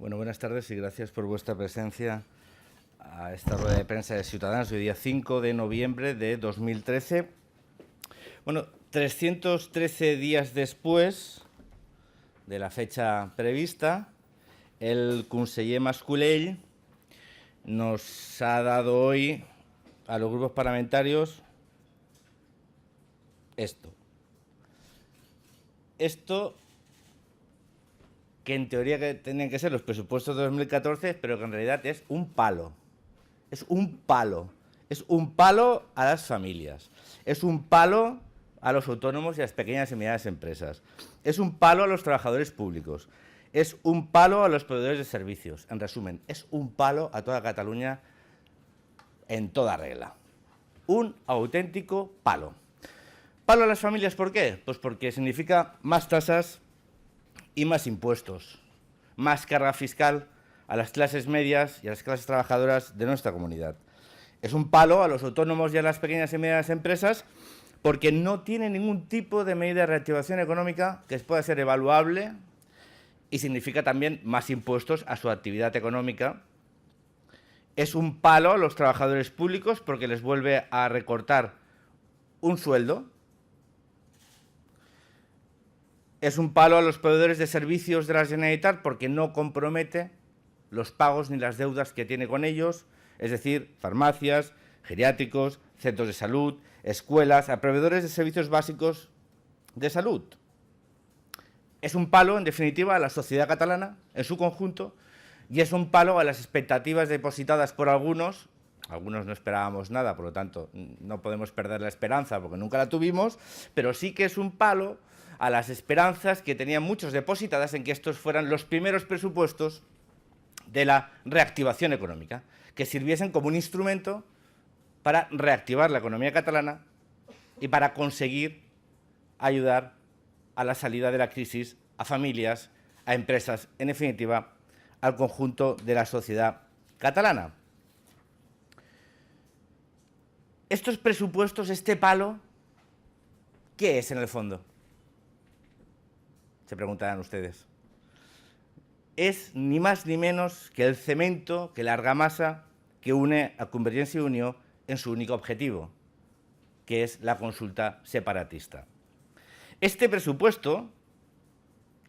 Bueno, buenas tardes y gracias por vuestra presencia a esta rueda de prensa de Ciudadanos, hoy día 5 de noviembre de 2013. Bueno, 313 días después de la fecha prevista, el conseller Mas-Colell nos ha dado hoy a los grupos parlamentarios esto que en teoría que tenían que ser los presupuestos de 2014, pero que en realidad es un palo. Es un palo. Es un palo a las familias. Es un palo a los autónomos y a las pequeñas y medianas empresas. Es un palo a los trabajadores públicos. Es un palo a los proveedores de servicios. En resumen, es un palo a toda Cataluña en toda regla. Un auténtico palo. ¿Palo a las familias por qué? Pues porque significa más tasas y más impuestos, más carga fiscal a las clases medias y a las clases trabajadoras de nuestra comunidad. Es un palo a los autónomos y a las pequeñas y medianas empresas porque no tiene ningún tipo de medida de reactivación económica que pueda ser evaluable y significa también más impuestos a su actividad económica. Es un palo a los trabajadores públicos porque les vuelve a recortar un sueldo. Es un palo a los proveedores de servicios de la Generalitat porque no compromete los pagos ni las deudas que tiene con ellos, es decir, farmacias, geriátricos, centros de salud, escuelas, a proveedores de servicios básicos de salud. Es un palo, en definitiva, a la sociedad catalana en su conjunto y es un palo a las expectativas depositadas por algunos no esperábamos nada, por lo tanto, no podemos perder la esperanza porque nunca la tuvimos, pero sí que es un palo a las esperanzas que tenían muchos depositadas en que estos fueran los primeros presupuestos de la reactivación económica, que sirviesen como un instrumento para reactivar la economía catalana y para conseguir ayudar a la salida de la crisis a familias, a empresas, en definitiva, al conjunto de la sociedad catalana. Estos presupuestos, este palo, ¿qué es en el fondo? Se preguntarán ustedes. Es ni más ni menos que el cemento, que la argamasa que une a Convergencia y Unió en su único objetivo, que es la consulta separatista. Este presupuesto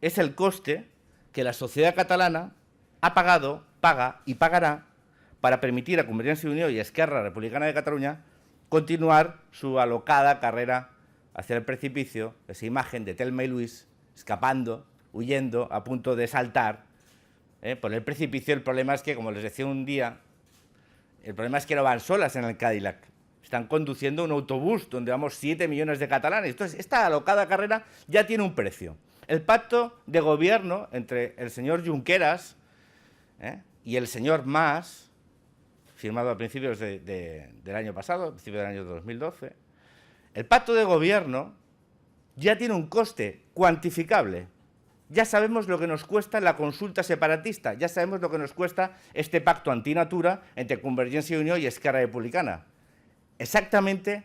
es el coste que la sociedad catalana ha pagado, paga y pagará para permitir a Convergencia y Unió y a Esquerra Republicana de Cataluña continuar su alocada carrera hacia el precipicio, esa imagen de Thelma y Luis escapando, huyendo, a punto de saltar por el precipicio. El problema es que, como les decía un día, el problema es que no van solas en el Cadillac. Están conduciendo un autobús donde vamos 7 millones de catalanes. Entonces, esta alocada carrera ya tiene un precio. El pacto de gobierno entre el señor Junqueras y el señor Mas, firmado a principios del año pasado, a principios del año 2012, el pacto de gobierno ya tiene un coste cuantificable. Ya sabemos lo que nos cuesta la consulta separatista, ya sabemos lo que nos cuesta este pacto antinatura entre Convergencia y Unió y Esquerra Republicana. Exactamente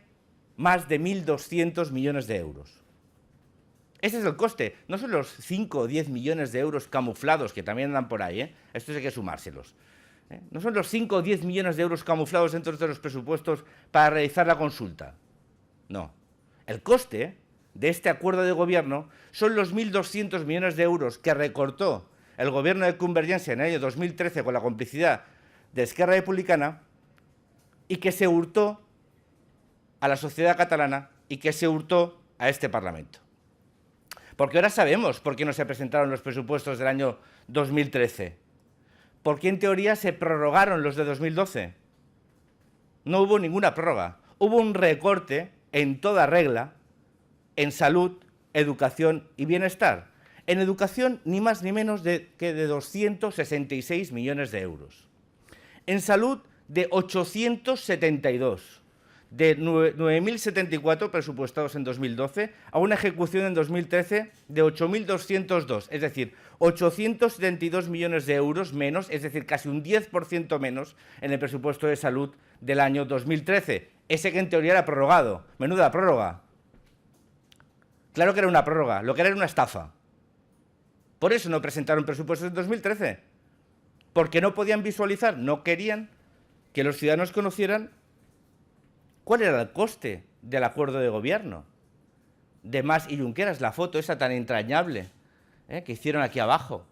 más de 1.200 millones de euros. Ese es el coste, no son los 5 o 10 millones de euros camuflados que también andan por ahí, estos hay que sumárselos. No son los 5 o 10 millones de euros camuflados dentro de los presupuestos para realizar la consulta. No. El coste de este acuerdo de gobierno son los 1.200 millones de euros que recortó el gobierno de Convergencia en el año 2013 con la complicidad de Esquerra Republicana y que se hurtó a la sociedad catalana y que se hurtó a este Parlamento. Porque ahora sabemos por qué no se presentaron los presupuestos del año 2013. Porque en teoría se prorrogaron los de 2012. No hubo ninguna prórroga. Hubo un recorte en toda regla en salud, educación y bienestar. En educación, ni más ni menos que de 266 millones de euros. En salud, de 872. De 9.074 presupuestados en 2012 a una ejecución en 2013 de 8.202, es decir, 872 millones de euros menos, es decir, casi un 10% menos en el presupuesto de salud del año 2013. Ese que en teoría era prorrogado. Menuda prórroga. Claro que era una prórroga, lo que era una estafa. Por eso no presentaron presupuestos en 2013. porque no podían visualizar, no querían que los ciudadanos conocieran cuál era el coste del acuerdo de gobierno de Mas y Junqueras, la foto esa tan entrañable que hicieron aquí abajo,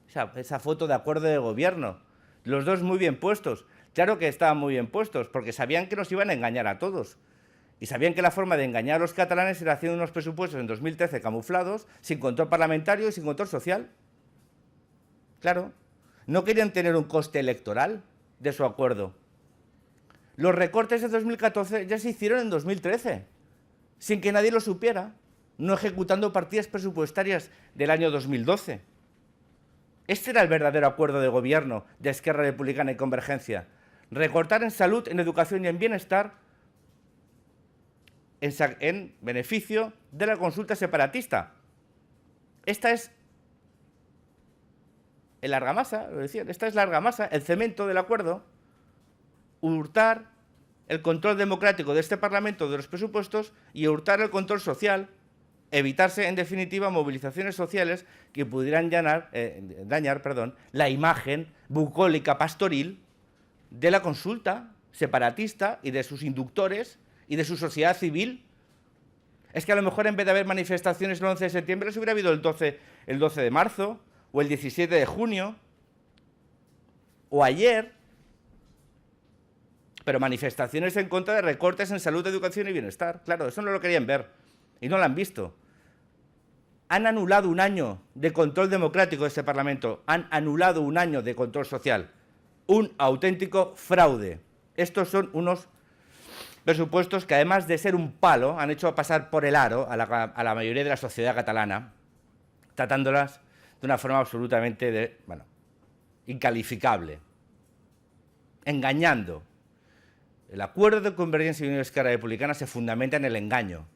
esa foto de acuerdo de gobierno, los dos muy bien puestos. Claro que estaban muy bien puestos, porque sabían que nos iban a engañar a todos. Y sabían que la forma de engañar a los catalanes era haciendo unos presupuestos en 2013 camuflados, sin control parlamentario y sin control social. Claro, no querían tener un coste electoral de su acuerdo. Los recortes de 2014 ya se hicieron en 2013, sin que nadie lo supiera, no ejecutando partidas presupuestarias del año 2012. Este era el verdadero acuerdo de gobierno de Esquerra Republicana y Convergencia. Recortar en salud, en educación y en bienestar en beneficio de la consulta separatista. Esta es el argamasa, lo decían, esta es la argamasa, el cemento del acuerdo. Hurtar el control democrático de este Parlamento de los presupuestos y hurtar el control social, evitarse, en definitiva, movilizaciones sociales que pudieran dañar la imagen bucólica pastoril de la consulta separatista y de sus inductores y de su sociedad civil. Es que a lo mejor en vez de haber manifestaciones el 11 de septiembre, se hubiera habido el 12 de marzo o el 17 de junio o ayer, pero manifestaciones en contra de recortes en salud, educación y bienestar. Claro, eso no lo querían ver y no lo han visto. Han anulado un año de control democrático de este Parlamento, han anulado un año de control social. Un auténtico fraude. Estos son unos presupuestos que, además de ser un palo, han hecho pasar por el aro a la mayoría de la sociedad catalana, tratándolas de una forma absolutamente incalificable, engañando. El acuerdo de Convergencia y Unió y Esquerra Republicana se fundamenta en el engaño,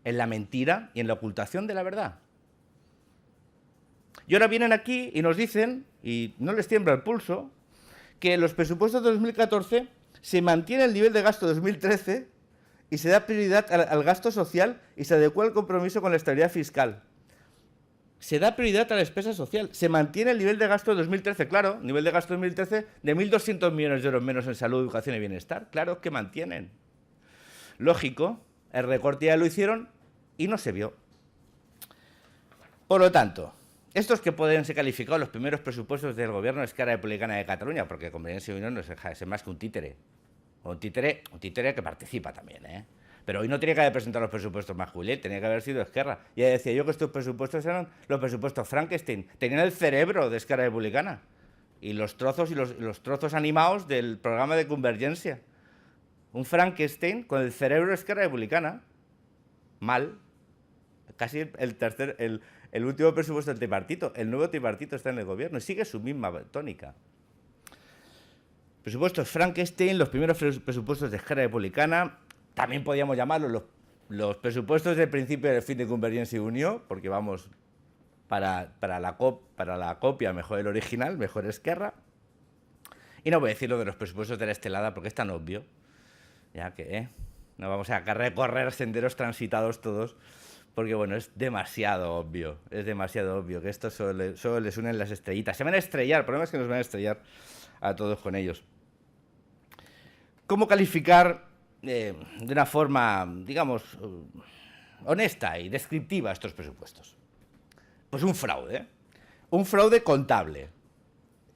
en la mentira y en la ocultación de la verdad. Y ahora vienen aquí y nos dicen, y no les tiembla el pulso, que en los presupuestos de 2014 se mantiene el nivel de gasto de 2013 y se da prioridad al gasto social y se adecua el compromiso con la estabilidad fiscal. Se da prioridad a la despesa social. Se mantiene el nivel de gasto de 2013, claro, nivel de gasto de 2013 de 1.200 millones de euros menos en salud, educación y bienestar. Claro que mantienen. Lógico, el recorte ya lo hicieron y no se vio. Por lo tanto, estos que pueden ser calificados los primeros presupuestos del gobierno de Esquerra Republicana de Cataluña, porque Convergencia y Unió no deja de ser más que un títere. Un títere que participa también, ¿eh? Pero hoy no tenía que haber presentado los presupuestos Mas-Colell, tenía que haber sido Esquerra. Ya decía yo que estos presupuestos eran los presupuestos Frankenstein. Tenían el cerebro de Esquerra Republicana y los trozos animados del programa de Convergencia. Un Frankenstein con el cerebro de Esquerra Republicana. Mal. Casi el último presupuesto del tripartito. El nuevo tripartito está en el gobierno y sigue su misma tónica. Presupuestos Frankenstein, los primeros presupuestos de Esquerra Republicana. También podríamos llamarlos los presupuestos del principio y del fin de Convergencia y Unió, porque vamos para la copia mejor el original, mejor Esquerra. Y no voy a decir lo de los presupuestos de la Estelada porque es tan obvio, ya que no vamos a recorrer senderos transitados todos, porque bueno, es demasiado obvio que esto solo les unen las estrellitas. Se van a estrellar, el problema es que nos van a estrellar a todos con ellos. ¿Cómo calificar de una forma, digamos, honesta y descriptiva estos presupuestos? Pues un fraude contable.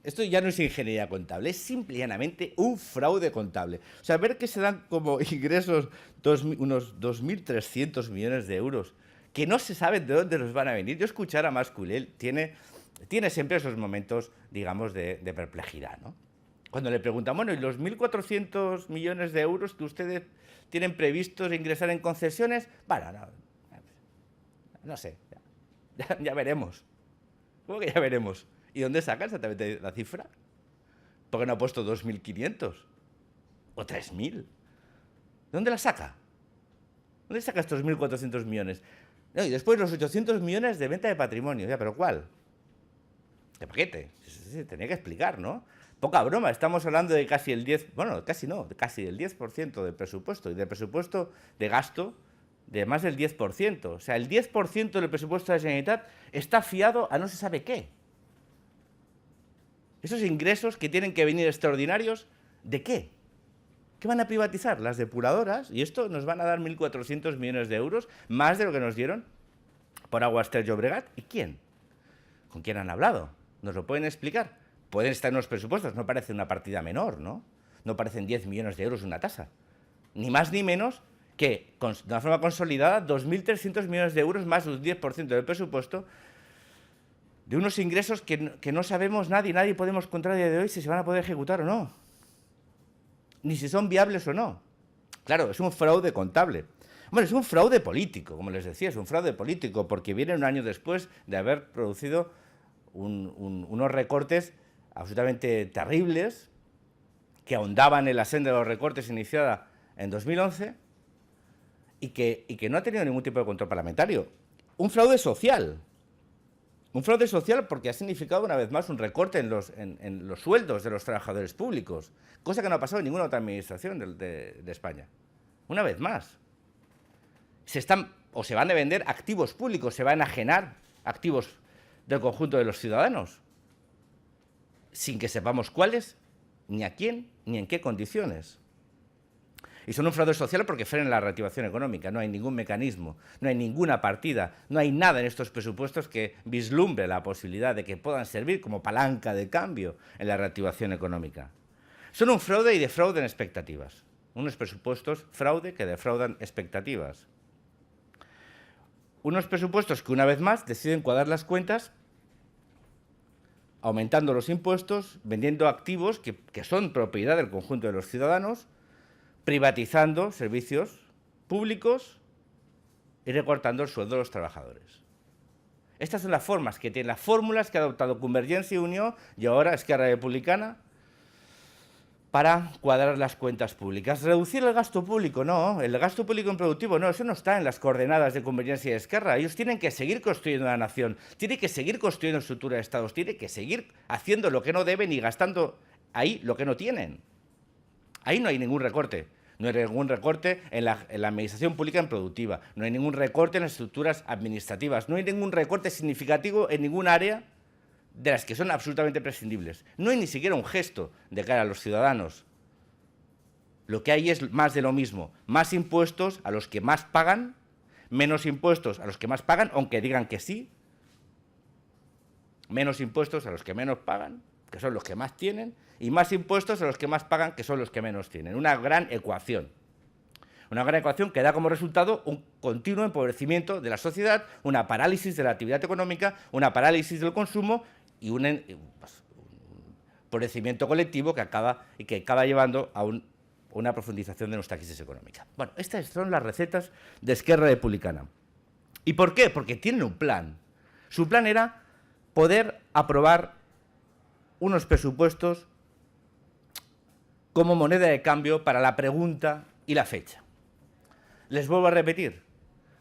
Esto ya no es ingeniería contable, es simple y llanamente un fraude contable. O sea, ver que se dan como ingresos unos 2.300 millones de euros, que no se sabe de dónde los van a venir. Yo escuchar a Mas-Colell tiene siempre esos momentos, digamos, de perplejidad, ¿no? Cuando le preguntan, bueno, ¿y los 1.400 millones de euros que ustedes tienen previstos ingresar en concesiones? Bueno, no sé, ya veremos. ¿Cómo que ya veremos? ¿Y dónde saca exactamente la cifra? ¿Por qué no ha puesto 2.500? ¿O 3.000? ¿Dónde la saca? ¿Dónde saca estos 1.400 millones? No, y después los 800 millones de venta de patrimonio. Ya, ¿pero cuál? ¿De paquete? Sí, tenía que explicar, ¿no? Poca broma, estamos hablando de casi el 10%, bueno, casi no, casi el 10% del presupuesto, y del presupuesto de gasto de más del 10%. O sea, el 10% del presupuesto de la Generalitat está fiado a no se sabe qué. Esos ingresos que tienen que venir extraordinarios, ¿de qué? ¿Qué van a privatizar? Las depuradoras, y esto nos van a dar 1.400 millones de euros, más de lo que nos dieron por Aguas Ter Llobregat. ¿Y quién? ¿Con quién han hablado? ¿Nos lo pueden explicar? Pueden estar en los presupuestos, no parece una partida menor, ¿no? No parecen 10 millones de euros una tasa. Ni más ni menos que, de una forma consolidada, 2.300 millones de euros, más de un 10% del presupuesto, de unos ingresos que no sabemos nadie podemos contar a día de hoy si se van a poder ejecutar o no, ni si son viables o no. Claro, es un fraude contable. Bueno, es un fraude político, como les decía, es un fraude político, porque viene un año después de haber producido unos recortes absolutamente terribles, que ahondaban en la senda de los recortes iniciada en 2011, y que no ha tenido ningún tipo de control parlamentario. Un fraude social. Un fraude social porque ha significado una vez más un recorte en los sueldos de los trabajadores públicos, cosa que no ha pasado en ninguna otra administración de España. Una vez más. Se van a vender activos públicos, se van a enajenar activos del conjunto de los ciudadanos, sin que sepamos cuáles, ni a quién, ni en qué condiciones. Y son un fraude social porque frenan la reactivación económica. No hay ningún mecanismo, no hay ninguna partida, no hay nada en estos presupuestos que vislumbre la posibilidad de que puedan servir como palanca de cambio en la reactivación económica. Son un fraude y defraudan expectativas. Unos presupuestos fraude que defraudan expectativas. Unos presupuestos que, una vez más, deciden cuadrar las cuentas aumentando los impuestos, vendiendo activos que son propiedad del conjunto de los ciudadanos, privatizando servicios públicos y recortando el sueldo de los trabajadores. Estas son las formas que tienen, las fórmulas que ha adoptado Convergencia y Unió y ahora Esquerra Republicana para cuadrar las cuentas públicas. ¿Reducir el gasto público? No. ¿El gasto público improductivo? No, eso no está en las coordenadas de Convergencia y Esquerra. Ellos tienen que seguir construyendo la nación, tienen que seguir construyendo estructura de estados, tienen que seguir haciendo lo que no deben y gastando ahí lo que no tienen. Ahí no hay ningún recorte. No hay ningún recorte en la administración pública improductiva, no hay ningún recorte en las estructuras administrativas, no hay ningún recorte significativo en ningún área de las que son absolutamente prescindibles. No hay ni siquiera un gesto de cara a los ciudadanos. Lo que hay es más de lo mismo, más impuestos a los que más pagan, menos impuestos a los que más pagan, aunque digan que sí, menos impuestos a los que menos pagan, que son los que más tienen, y más impuestos a los que más pagan, que son los que menos tienen. Una gran ecuación. Una gran ecuación que da como resultado un continuo empobrecimiento de la sociedad, una parálisis de la actividad económica, una parálisis del consumo y un empobrecimiento colectivo que acaba llevando a una profundización de nuestra crisis económica. Bueno, estas son las recetas de Esquerra Republicana. ¿Y por qué? Porque tienen un plan. Su plan era poder aprobar unos presupuestos como moneda de cambio para la pregunta y la fecha. Les vuelvo a repetir,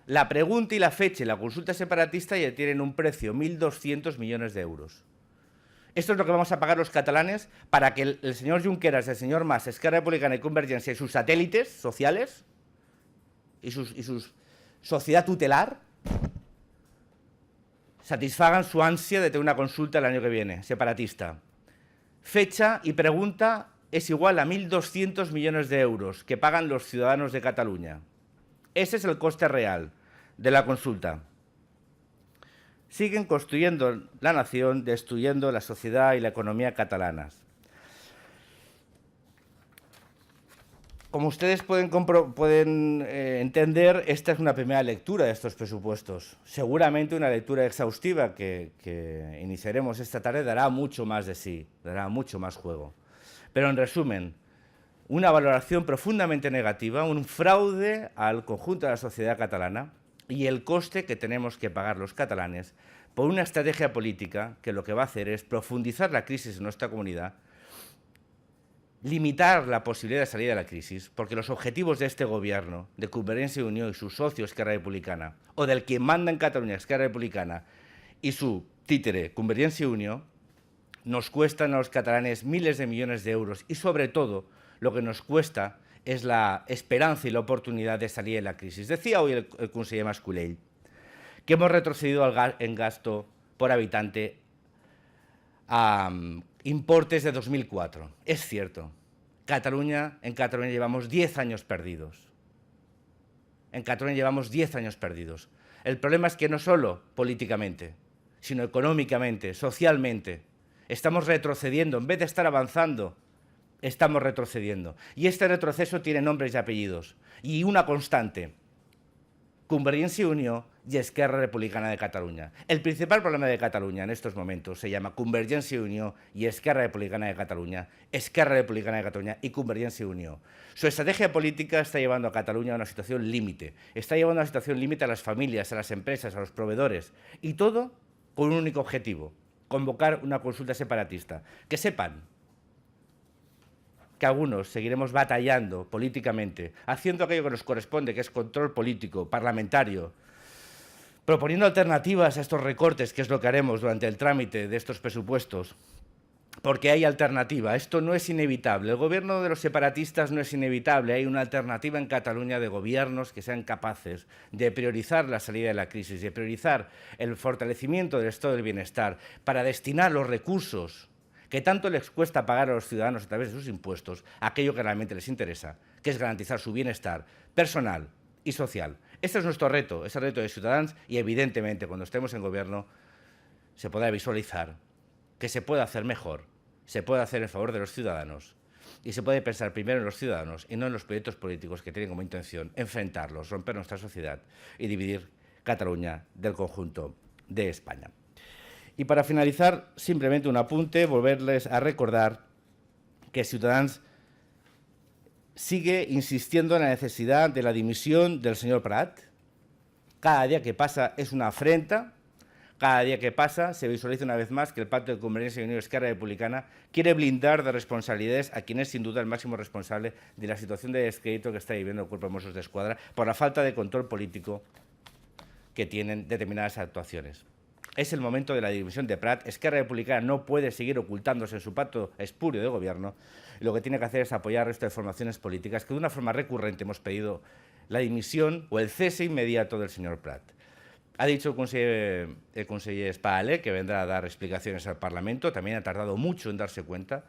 la pregunta y la fecha y la consulta separatista ya tienen un precio, 1.200 millones de euros. Esto es lo que vamos a pagar los catalanes para que el señor Junqueras, el señor Mas, Esquerra Republicana y Convergencia y sus satélites sociales y sus sociedad tutelar satisfagan su ansia de tener una consulta el año que viene, separatista. Fecha y pregunta es igual a 1.200 millones de euros que pagan los ciudadanos de Cataluña. Ese es el coste real de la consulta. Siguen construyendo la nación, destruyendo la sociedad y la economía catalanas. Como ustedes pueden entender, esta es una primera lectura de estos presupuestos. Seguramente una lectura exhaustiva que iniciaremos esta tarde dará mucho más de sí, dará mucho más juego. Pero en resumen, una valoración profundamente negativa, un fraude al conjunto de la sociedad catalana y el coste que tenemos que pagar los catalanes por una estrategia política que lo que va a hacer es profundizar la crisis en nuestra comunidad, limitar la posibilidad de salida de la crisis, porque los objetivos de este gobierno, de Convergencia y Unió y sus socios Esquerra Republicana, o del quien manda en Cataluña Esquerra Republicana y su títere Convergencia y Unió, nos cuestan a los catalanes miles de millones de euros y, sobre todo, lo que nos cuesta es la esperanza y la oportunidad de salir de la crisis. Decía hoy el conseller Mas-Colell que hemos retrocedido en gasto por habitante importes de 2004. Es cierto, en Cataluña llevamos 10 años perdidos. En Cataluña llevamos 10 años perdidos. El problema es que no solo políticamente, sino económicamente, socialmente, estamos retrocediendo. En vez de estar avanzando, estamos retrocediendo. Y este retroceso tiene nombres y apellidos. Y una constante: Convergència i Unió y Esquerra Republicana de Cataluña. El principal problema de Cataluña en estos momentos se llama Convergència i Unió y Esquerra Republicana de Cataluña, Esquerra Republicana de Cataluña y Convergència i Unió. Su estrategia política está llevando a Cataluña a una situación límite. Está llevando a una situación límite a las familias, a las empresas, a los proveedores. Y todo con un único objetivo: convocar una consulta separatista. Que sepan que algunos seguiremos batallando políticamente, haciendo aquello que nos corresponde, que es control político, parlamentario, proponiendo alternativas a estos recortes, que es lo que haremos durante el trámite de estos presupuestos, porque hay alternativa. Esto no es inevitable. El gobierno de los separatistas no es inevitable. Hay una alternativa en Cataluña de gobiernos que sean capaces de priorizar la salida de la crisis, de priorizar el fortalecimiento del estado del bienestar, para destinar los recursos que tanto les cuesta pagar a los ciudadanos a través de sus impuestos a aquello que realmente les interesa, que es garantizar su bienestar personal y social. Este es nuestro reto, es el reto de Ciudadanos, y evidentemente cuando estemos en gobierno se podrá visualizar que se puede hacer mejor, se puede hacer en favor de los ciudadanos y se puede pensar primero en los ciudadanos y no en los proyectos políticos que tienen como intención enfrentarlos, romper nuestra sociedad y dividir Cataluña del conjunto de España. Y para finalizar, simplemente un apunte, volverles a recordar que Ciudadanos sigue insistiendo en la necesidad de la dimisión del señor Prat. Cada día que pasa es una afrenta. Cada día que pasa se visualiza una vez más que el Pacto de Convergència i Unió y Esquerra Republicana quiere blindar de responsabilidades a quien es sin duda el máximo responsable de la situación de descrédito que está viviendo el Cuerpo de Mossos d'Esquadra por la falta de control político que tienen determinadas actuaciones. Es el momento de la dimisión de Prat. Esquerra Republicana no puede seguir ocultándose en su pacto espurio de gobierno, y lo que tiene que hacer es apoyar al resto de formaciones políticas que de una forma recurrente hemos pedido la dimisión o el cese inmediato del señor Prat. Ha dicho el conseller Espadaler que vendrá a dar explicaciones al Parlamento. También ha tardado mucho en darse cuenta,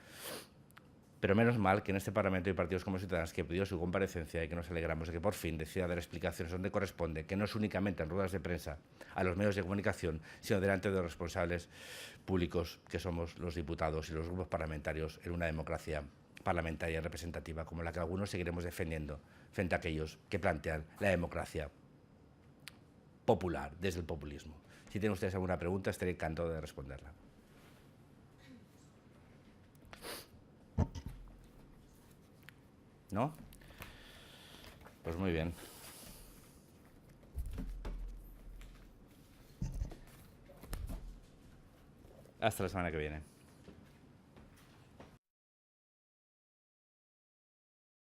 pero menos mal que en este Parlamento hay partidos como Ciudadanos que pidió su comparecencia y que nos alegramos de que por fin decida dar explicaciones donde corresponde, que no es únicamente en ruedas de prensa a los medios de comunicación, sino delante de los responsables públicos que somos los diputados y los grupos parlamentarios en una democracia parlamentaria representativa como la que algunos seguiremos defendiendo frente a aquellos que plantean la democracia popular desde el populismo. Si tienen ustedes alguna pregunta, estaré encantado de responderla. ¿No? Pues muy bien. Hasta la semana que viene.